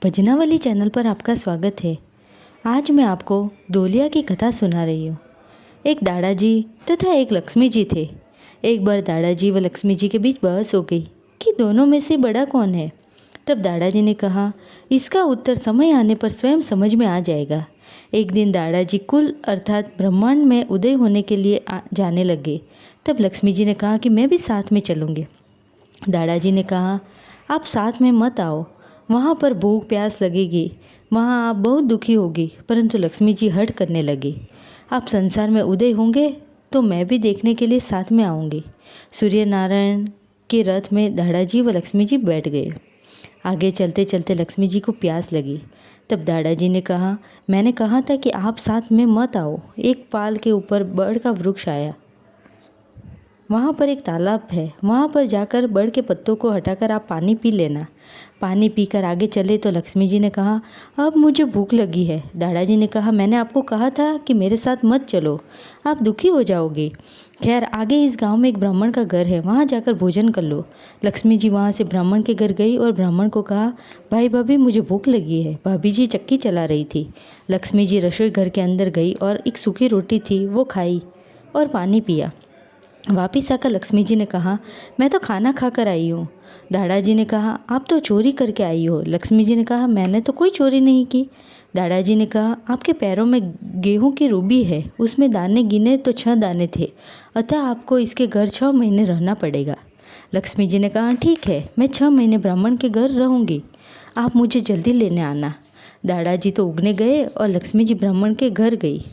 भजनावली channel पर आपका स्वागत है। आज मैं आपको डोलिया की कथा सुना रही हूँ। एक दादाजी तथा एक लक्ष्मी जी थे। एक बार दादाजी व लक्ष्मी जी के बीच बहस हो गई कि दोनों में से बड़ा कौन है। तब दादाजी ने कहा, इसका उत्तर समय आने पर स्वयं समझ में आ जाएगा। एक दिन दादाजी कुल अर्थात ब्रह्मांड में उदय होने के लिए जाने लगे। तब लक्ष्मी जी ने कहा कि मैं भी साथ में चलूँगी। दादाजी ने कहा, आप साथ में मत आओ, वहाँ पर भूख प्यास लगेगी, वहाँ आप बहुत दुखी होगी। परंतु लक्ष्मी जी हट करने लगी। आप संसार में उदय होंगे तो मैं भी देखने के लिए साथ में आऊँगी। सूर्य नारायण के रथ में दादाजी व लक्ष्मी जी बैठ गए। आगे चलते चलते लक्ष्मी जी को प्यास लगी। तब दादाजी ने कहा, मैंने कहा था कि आप साथ में मत आओ। एक पाल के ऊपर बड़ का वृक्ष आया। वहाँ पर एक तालाब है, वहाँ पर जाकर बड़ के पत्तों को हटाकर आप पानी पी लेना। पानी पीकर आगे चले तो लक्ष्मी जी ने कहा, अब मुझे भूख लगी है। दादाजी ने कहा, मैंने आपको कहा था कि मेरे साथ मत चलो, आप दुखी हो जाओगे। खैर, आगे इस गांव में एक ब्राह्मण का घर है, वहाँ जाकर भोजन कर लो। लक्ष्मी जी वहाँ से ब्राह्मण के घर गई और ब्राह्मण को कहा, भाई भाभी मुझे भूख लगी है। भाभी जी चक्की चला रही थी। लक्ष्मी जी रसोई घर के अंदर गई और एक सूखी रोटी थी वो खाई और पानी पिया। वापिस आकर लक्ष्मी जी ने कहा, मैं तो खाना खाकर आई हूँ। दादाजी ने कहा, आप तो चोरी करके आई हो। लक्ष्मी जी ने कहा, मैंने तो कोई चोरी नहीं की। दादाजी ने कहा, आपके पैरों में गेहूं की रूबी है, उसमें दाने गिने तो 6 दाने थे, अतः आपको इसके घर 6 महीने रहना पड़ेगा। लक्ष्मी जी ने कहा, ठीक है, मैं 6 महीने ब्राह्मण के घर रहूँगी, आप मुझे जल्दी लेने आना। दादाजी तो उगने गए और लक्ष्मी जी ब्राह्मण के घर गई।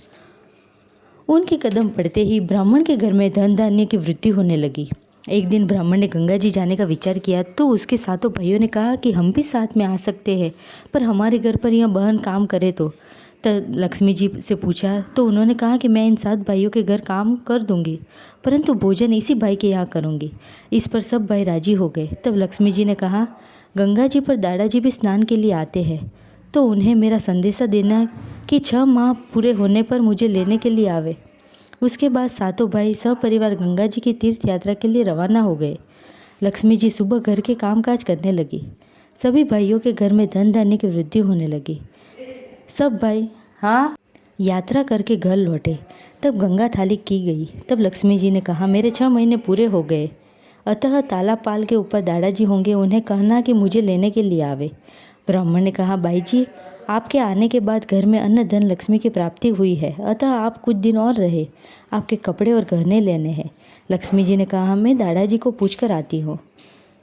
उनके कदम पड़ते ही ब्राह्मण के घर में धन धान्य की वृद्धि होने लगी। एक दिन ब्राह्मण ने गंगा जी जाने का विचार किया तो उसके सातों भाइयों ने कहा कि हम भी साथ में आ सकते हैं, पर हमारे घर पर यह बहन काम करे तो। लक्ष्मी जी से पूछा तो उन्होंने कहा कि मैं इन 7 भाइयों के घर काम कर दूंगी, परंतु भोजन इसी भाई के यहाँ करूंगी। इस पर सब भाई राजी हो गए। तब लक्ष्मी जी ने कहा, गंगा जी पर दादाजी भी स्नान के लिए आते हैं, तो उन्हें मेरा संदेशा देना कि 6 माह पूरे होने पर मुझे लेने के लिए आवे। उसके बाद सातों भाई सपरिवार गंगा जी की तीर्थ यात्रा के लिए रवाना हो गए। लक्ष्मी जी सुबह घर के कामकाज करने लगी। सभी भाइयों के घर में धन धान्य की वृद्धि होने लगी। सब भाई यात्रा करके घर लौटे। तब गंगा थाली की गई। तब लक्ष्मी जी ने कहा, मेरे 6 महीने पूरे हो गए, अतः तालाब पाल के ऊपर दादाजी होंगे, उन्हें कहना कि मुझे लेने के लिए आवे। ब्राह्मण ने कहा, भाई जी, आपके आने के बाद घर में अन्न धन लक्ष्मी की प्राप्ति हुई है, अतः आप कुछ दिन और रहे, आपके कपड़े और गहने लेने हैं। लक्ष्मी जी ने कहा, मैं दादाजी को पूछकर आती हूँ,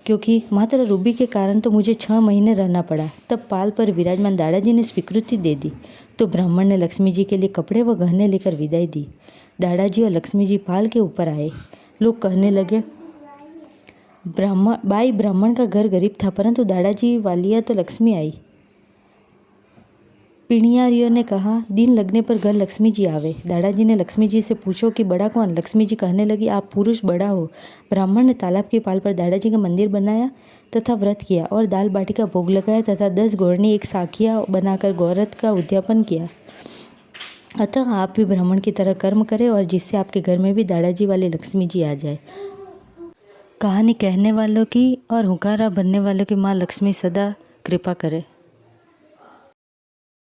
क्योंकि मात्र रूबी के कारण तो मुझे 6 महीने रहना पड़ा। तब पाल पर विराजमान दादाजी ने स्वीकृति दे दी तो ब्राह्मण ने लक्ष्मी जी के लिए कपड़े व गहने लेकर विदाई दी। दादाजी और लक्ष्मी जी पाल के ऊपर आए। लोग कहने लगे, ब्राह्मण का घर गरीब था, परंतु दादाजी वालिया तो लक्ष्मी आई। पिणियारियों ने कहा, दिन लगने पर घर लक्ष्मी जी आवे। दादाजी ने लक्ष्मी जी से पूछो कि बड़ा कौन। लक्ष्मी जी कहने लगी, आप पुरुष बड़ा हो। ब्राह्मण ने तालाब के पाल पर दादाजी का मंदिर बनाया तथा व्रत किया और दाल बाटी का भोग लगाया तथा 10 घोड़नी एक साखिया बनाकर गौरत का उद्यापन किया। अतः आप भी ब्राह्मण की तरह कर्म करें और जिससे आपके घर में भी दादाजी वाली लक्ष्मी जी आ जाए। कहानी कहने वालों की और हुकारा बनने वालों की माँ लक्ष्मी सदा कृपा करे।